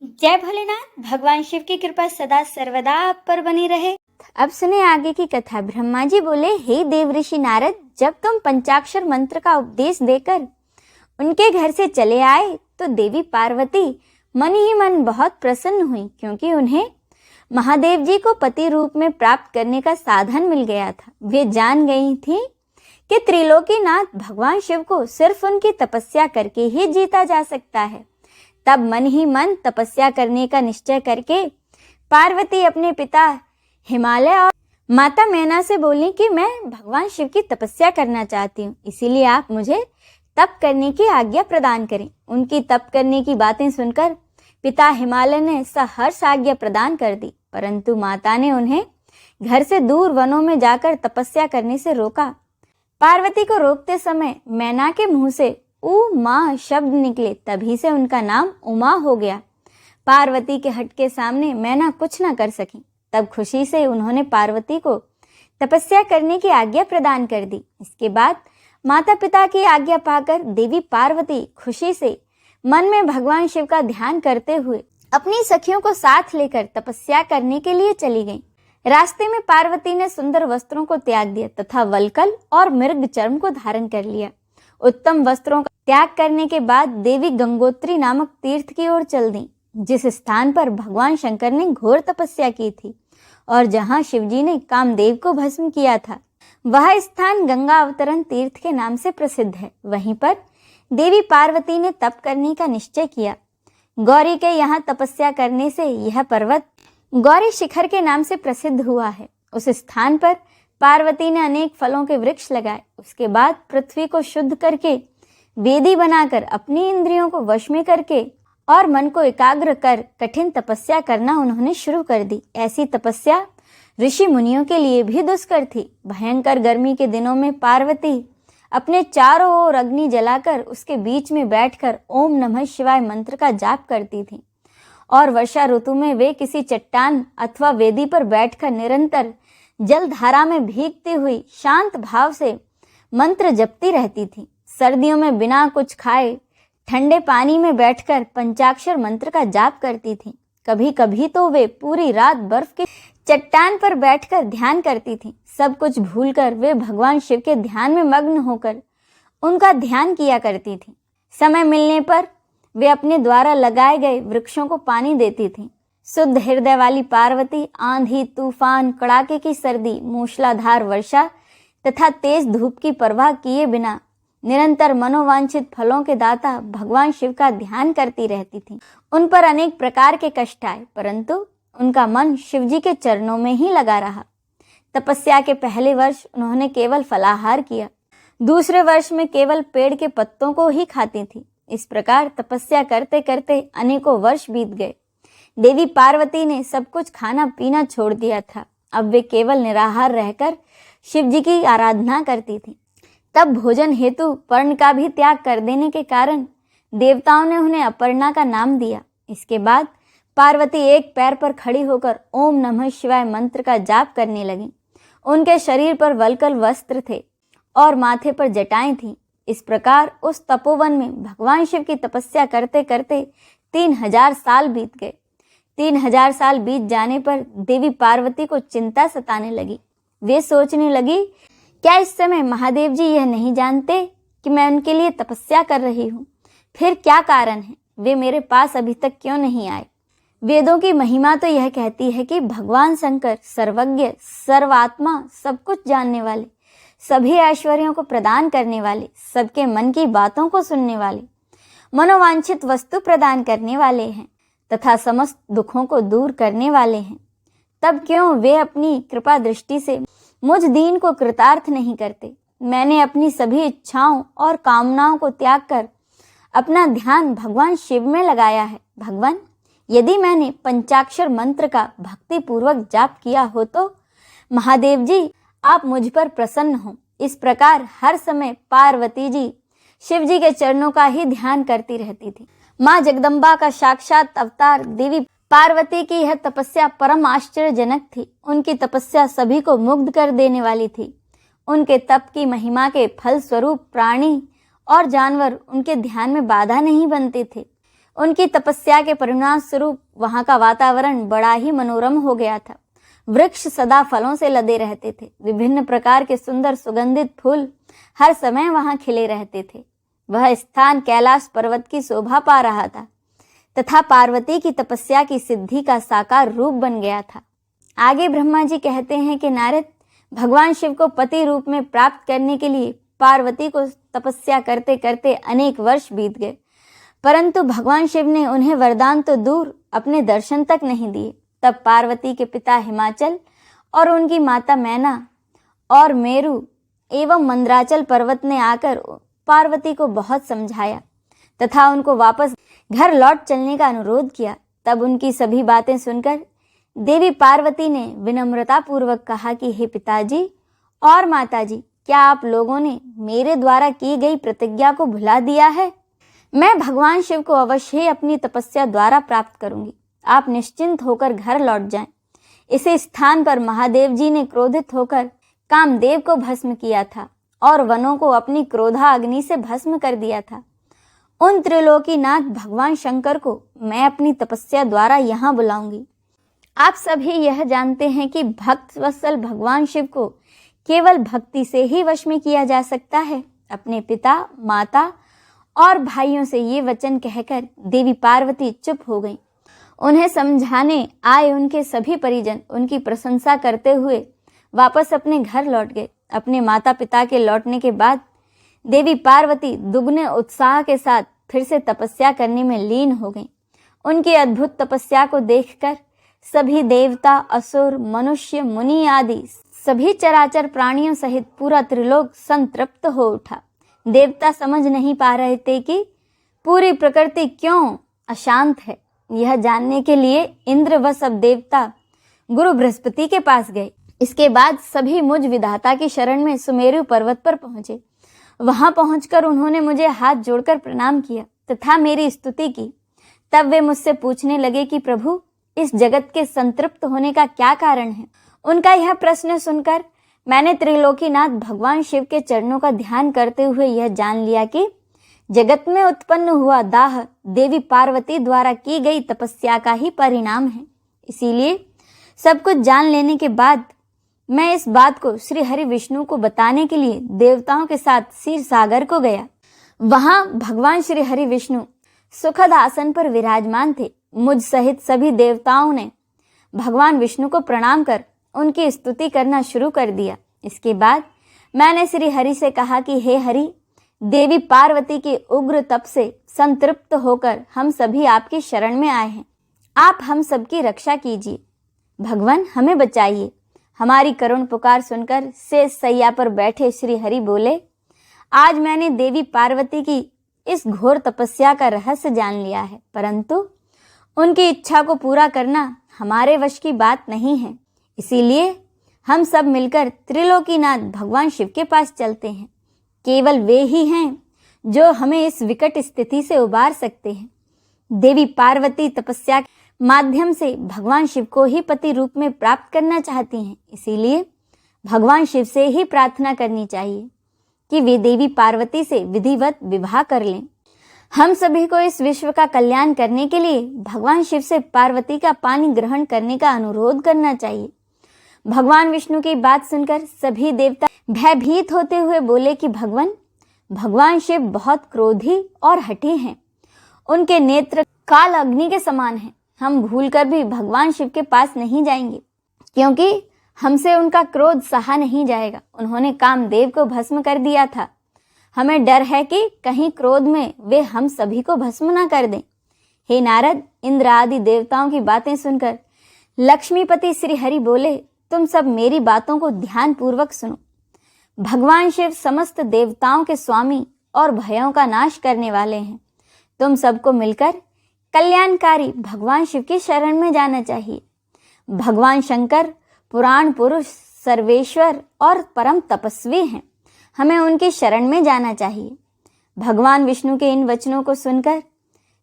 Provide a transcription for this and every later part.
जय भोलेनाथ। भगवान शिव की कृपा सदा सर्वदा आप पर बनी रहे। अब सुने आगे की कथा। ब्रह्मा जी बोले, हे देव ऋषि नारद, जब तुम पंचाक्षर मंत्र का उपदेश देकर उनके घर से चले आए तो देवी पार्वती मन ही मन बहुत प्रसन्न हुई, क्योंकि उन्हें महादेव जी को पति रूप में प्राप्त करने का साधन मिल गया था। वे जान गई थी कि त्रिलोकीनाथ भगवान शिव को सिर्फ उनकी तपस्या करके ही जीता जा सकता है। तब मन ही मन तपस्या करने का निश्चय करके पार्वती अपने पिता हिमालय और माता मैना से बोली कि मैं भगवान शिव की तपस्या करना चाहती हूँ, इसीलिए आप मुझे तप करने की आज्ञा प्रदान करें। उनकी तप करने की बातें सुनकर पिता हिमालय ने सहर्ष आज्ञा प्रदान कर दी, परंतु माता ने उन्हें घर से दूर वनों में जाकर तपस्या करने से रोका। पार्वती को रोकते समय मैना के मुंह से उमा शब्द निकले, तभी से उनका नाम उमा हो गया। पार्वती के हट के सामने मैना कुछ न कर सकी। तब खुशी से उन्होंने पार्वती को तपस्या करने की आज्ञा प्रदान कर दी। इसके बाद माता पिता की आज्ञा पाकर देवी पार्वती खुशी से मन में भगवान शिव का ध्यान करते हुए अपनी सखियों को साथ लेकर तपस्या करने के लिए चली गईं। रास्ते में पार्वती ने सुंदर वस्त्रों को त्याग दिया तथा वल्कल और मृग चर्म को धारण कर लिया। उत्तम वस्त्रों का त्याग करने के बाद देवी गंगोत्री नामक तीर्थ की ओर चल दी, जिस स्थान पर भगवान शंकर ने घोर तपस्या की थी और जहां शिवजी ने कामदेव को भस्म किया था। वह स्थान गंगा अवतरण तीर्थ के नाम से प्रसिद्ध है। वहीं पर देवी पार्वती ने तप करने का निश्चय किया। गौरी के यहाँ तपस्या करने से यह पर्वत गौरी शिखर के नाम से प्रसिद्ध हुआ है। उस स्थान पर पार्वती ने अनेक फलों के वृक्ष लगाए। उसके बाद पृथ्वी को शुद्ध करके वेदी बनाकर अपनी इंद्रियों को वश में करके और मन को एकाग्र कर कठिन तपस्या करना उन्होंने शुरू कर दी। ऐसी तपस्या ऋषि मुनियों के लिए भी दुष्कर थी। भयंकर गर्मी के दिनों में पार्वती अपने चारों ओर अग्नि जलाकर उसके बीच में बैठकर ओम नमः शिवाय मंत्र का जाप करती थी, और वर्षा ऋतु में वे किसी चट्टान अथवा वेदी पर बैठकर निरंतर जलधारा में भीगती हुई शांत भाव से मंत्र जपती रहती थी। सर्दियों में बिना कुछ खाए ठंडे पानी में बैठकर पंचाक्षर मंत्र का जाप करती थी। कभी कभी तो वे पूरी रात बर्फ की चट्टान पर बैठकर ध्यान करती थी। सब कुछ भूलकर वे भगवान शिव के ध्यान में मग्न होकर उनका ध्यान किया करती थी। समय मिलने पर वे अपने द्वारा लगाए गए वृक्षों को पानी देती थी। शुद्ध हृदय वाली पार्वती आंधी, तूफान, कड़ाके की सर्दी, मूसलाधार वर्षा तथा तेज धूप की परवाह किए बिना निरंतर मनोवांछित फलों के दाता भगवान शिव का ध्यान करती रहती थी। उन पर अनेक प्रकार के कष्ट आए, परंतु उनका मन शिवजी के चरणों में ही लगा रहा। तपस्या के पहले वर्ष उन्होंने केवल फलाहार किया, दूसरे वर्ष में केवल पेड़ के पत्तों को ही खाती थी। इस प्रकार तपस्या करते करते अनेकों वर्ष बीत गए। देवी पार्वती ने सब कुछ खाना पीना छोड़ दिया था। अब वे केवल निराहार रहकर शिवजी की आराधना करती थी। तब भोजन हेतु पर्ण का भी त्याग कर देने के कारण देवताओं ने उन्हें अपर्णा का नाम दिया। इसके बाद पार्वती एक पैर पर खड़ी होकर ओम नमः शिवाय मंत्र का जाप करने लगी। उनके शरीर पर वल्कल वस्त्र थे और माथे पर जटाएं थीं। इस प्रकार उस तपोवन में भगवान शिव की तपस्या करते करते 3000 साल बीत गए। 3000 साल बीत जाने पर देवी पार्वती को चिंता सताने लगी। वे सोचने लगी, क्या इस समय महादेव जी यह नहीं जानते कि मैं उनके लिए तपस्या कर रही हूँ? फिर क्या कारण है, वे मेरे पास अभी तक क्यों नहीं आए? वेदों की महिमा तो यह कहती है कि भगवान शंकर सर्वज्ञ, सर्वात्मा, सब कुछ जानने वाले, सभी ऐश्वर्यों को प्रदान करने वाले, सबके मन की बातों को सुनने वाले, मनोवांछित वस्तु प्रदान करने वाले हैं तथा समस्त दुखों को दूर करने वाले हैं। तब क्यों वे अपनी कृपा दृष्टि से मुझ दीन को कृतार्थ नहीं करते? मैंने अपनी सभी इच्छाओं और कामनाओं को त्याग कर अपना ध्यान भगवान शिव में लगाया है। भगवान, यदि मैंने पंचाक्षर मंत्र का भक्ति पूर्वक जाप किया हो तो महादेव जी आप मुझ पर प्रसन्न हो। इस प्रकार हर समय पार्वती जी शिव जी के चरणों का ही ध्यान करती रहती थी। माँ जगदम्बा का साक्षात अवतार देवी पार्वती की यह तपस्या परम आश्चर्यजनक थी। उनकी तपस्या सभी को मुग्ध कर देने वाली थी। उनके तप की महिमा के फल स्वरूप प्राणी और जानवर उनके ध्यान में बाधा नहीं बनते थे। उनकी तपस्या के परिणाम स्वरूप वहां का वातावरण बड़ा ही मनोरम हो गया था। वृक्ष सदा फलों से लदे रहते थे। विभिन्न प्रकार के सुंदर सुगंधित फूल हर समय वहां खिले रहते थे। वह स्थान कैलाश पर्वत की शोभा पा रहा था तथा पार्वती की तपस्या की सिद्धि का साकार रूप बन गया था। आगे ब्रह्मा जी कहते हैं कि नारद, भगवान शिव को पति रूप में प्राप्त करने के लिए पार्वती को तपस्या करते करते अनेक वर्ष बीत गए, परंतु भगवान शिव ने उन्हें वरदान तो दूर अपने दर्शन तक नहीं दिए। तब पार्वती के पिता हिमाचल और उनकी माता मैना और मेरु एवं मंदराचल पर्वत ने आकर पार्वती को बहुत समझाया तथा उनको वापस घर लौट चलने का अनुरोध किया। तब उनकी सभी बातें सुनकर देवी पार्वती ने विनम्रता पूर्वक कहा कि हे पिताजी और माताजी, क्या आप लोगों ने मेरे द्वारा की गई प्रतिज्ञा को भुला दिया है? मैं भगवान शिव को अवश्य ही अपनी तपस्या द्वारा प्राप्त करूंगी। आप निश्चिंत होकर घर लौट जाएं। इसी स्थान पर महादेव जी ने क्रोधित होकर कामदेव को भस्म किया था और वनों को अपनी क्रोधा अग्नि से भस्म कर दिया था। उन त्रिलोकीनाथ भगवान शंकर को मैं अपनी तपस्या द्वारा यहाँ बुलाऊंगी। आप सभी यह जानते हैं कि भक्त वत्सल भगवान शिव को केवल भक्ति से ही वश में किया जा सकता है। अपने पिता, माता और भाइयों से ये वचन कहकर देवी पार्वती चुप हो गईं। उन्हें समझाने आए उनके सभी परिजन उनकी प्रशंसा करते हुए वापस अपने घर लौट गए। अपने माता पिता के लौटने के बाद देवी पार्वती दुगने उत्साह के साथ फिर से तपस्या करने में लीन हो गईं। उनकी अद्भुत तपस्या को देखकर सभी देवता, असुर, मनुष्य, मुनि आदि सभी चराचर प्राणियों सहित पूरा त्रिलोक संतृप्त हो उठा। देवता समझ नहीं पा रहे थे कि पूरी प्रकृति क्यों अशांत है। यह जानने के लिए इंद्र व सब देवता गुरु बृहस्पति के पास गए। इसके बाद सभी मुझ विधाता की शरण में सुमेरु पर्वत पर पहुंचे। वहां पहुंचकर उन्होंने मुझे हाथ जोड़कर प्रणाम किया तथा मेरी स्तुति की। तब वे मुझसे पूछने लगे कि प्रभु, इस जगत के संतृप्त होने का क्या कारण है? उनका यह प्रश्न सुनकर मैंने त्रिलोकीनाथ भगवान शिव के चरणों का ध्यान करते हुए यह जान लिया कि जगत में उत्पन्न हुआ दाह देवी पार्वती द्वारा की गई तपस्या का ही परिणाम है। इसीलिए सब कुछ जान लेने के बाद मैं इस बात को श्री हरि विष्णु को बताने के लिए देवताओं के साथ क्षीर सागर को गया। वहां भगवान श्री हरि विष्णु सुखद आसन पर विराजमान थे। मुझ सहित सभी देवताओं ने भगवान विष्णु को प्रणाम कर उनकी स्तुति करना शुरू कर दिया। इसके बाद मैंने श्री हरि से कहा कि हे हरि, देवी पार्वती के उग्र तप से संतृप्त होकर हम सभी आपकी शरण में आए हैं। आप हम सबकी रक्षा कीजिए। भगवान, हमें बचाइए। हमारी करुण पुकार सुनकर शेष सैया पर बैठे श्री हरि बोले, आज मैंने देवी पार्वती की इस घोर तपस्या का रहस्य जान लिया है, परंतु उनकी इच्छा को पूरा करना हमारे वश की बात नहीं है। इसीलिए हम सब मिलकर त्रिलोकीनाथ भगवान शिव के पास चलते हैं। केवल वे ही हैं जो हमें इस विकट स्थिति से उबार सकते हैं। देवी पार्वती तपस्या के माध्यम से भगवान शिव को ही पति रूप में प्राप्त करना चाहती हैं। इसीलिए भगवान शिव से ही प्रार्थना करनी चाहिए कि वे देवी पार्वती से विधिवत विवाह कर लें। हम सभी को इस विश्व का कल्याण करने के लिए भगवान शिव से पार्वती का पानी ग्रहण करने का अनुरोध करना चाहिए। भगवान विष्णु की बात सुनकर सभी देवता भयभीत होते हुए बोले कि भगवान शिव बहुत क्रोधी और हठी हैं। उनके नेत्र काल अग्नि के समान हैं। हम भूलकर भी भगवान शिव के पास नहीं जाएंगे, क्योंकि हमसे उनका क्रोध सहा नहीं जाएगा। उन्होंने कामदेव को भस्म कर दिया था। हमें डर है कि कहीं क्रोध में वे हम सभी को भस्म न कर दें। हे नारद, इंद्र आदि देवताओं की बातें सुनकर लक्ष्मीपति श्री हरि बोले, तुम सब मेरी बातों को ध्यान पूर्वक सुनो। भगवान शिव समस्त देवताओं के स्वामी और भयों का नाश करने वाले हैं। तुम सबको मिलकर कल्याणकारी भगवान शिव की शरण में जाना चाहिए। भगवान शंकर पुराण पुरुष, सर्वेश्वर और परम तपस्वी हैं। हमें उनकी शरण में जाना चाहिए। भगवान विष्णु के इन वचनों को सुनकर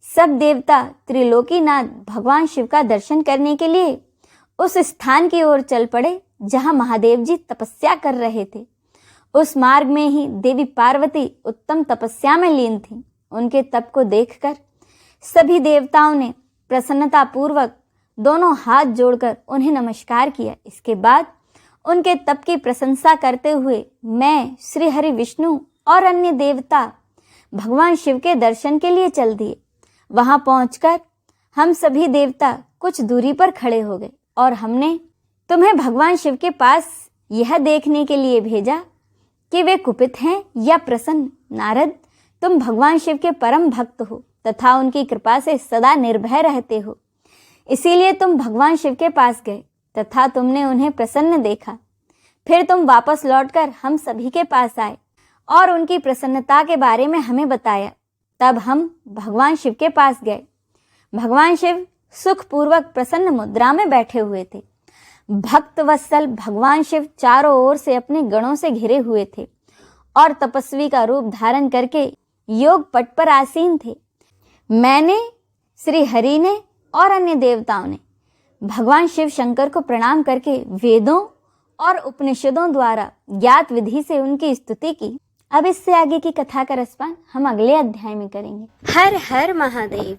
सब देवता त्रिलोकीनाथ भगवान शिव का दर्शन करने के लिए उस स्थान की ओर चल पड़े जहां महादेव जी तपस्या कर रहे थे। उस मार्ग में ही देवी पार्वती उत्तम तपस्या में लीन थी। उनके तप को देखकर सभी देवताओं ने प्रसन्नता पूर्वक दोनों हाथ जोड़कर उन्हें नमस्कार किया। इसके बाद उनके तप की प्रशंसा करते हुए मैं, श्री हरि विष्णु और अन्य देवता भगवान शिव के दर्शन के लिए चल दिए। वहां पहुंचकर हम सभी देवता कुछ दूरी पर खड़े हो गए और हमने तुम्हें भगवान शिव के पास यह देखने के लिए भेजा कि वे कुपित हैं या प्रसन्न। नारद, तुम भगवान शिव के परम भक्त हो तथा उनकी कृपा से सदा निर्भय रहते हो, इसीलिए तुम भगवान शिव के पास गए तथा तुमने उन्हें प्रसन्न देखा। फिर तुम वापस लौटकर हम सभी के पास आए और उनकी प्रसन्नता के बारे में हमें बताया। तब हम भगवान शिव के पास गए। भगवान शिव सुखपूर्वक प्रसन्न मुद्रा में बैठे हुए थे। भक्त वत्सल भगवान शिव चारों ओर से अपने गणों से घिरे हुए थे और तपस्वी का रूप धारण करके योग पट पर आसीन थे। मैंने, श्री हरि ने और अन्य देवताओं ने भगवान शिव शंकर को प्रणाम करके वेदों और उपनिषदों द्वारा ज्ञात विधि से उनकी स्तुति की। अब इससे आगे की कथा का रसपान हम अगले अध्याय में करेंगे। हर हर महादेव।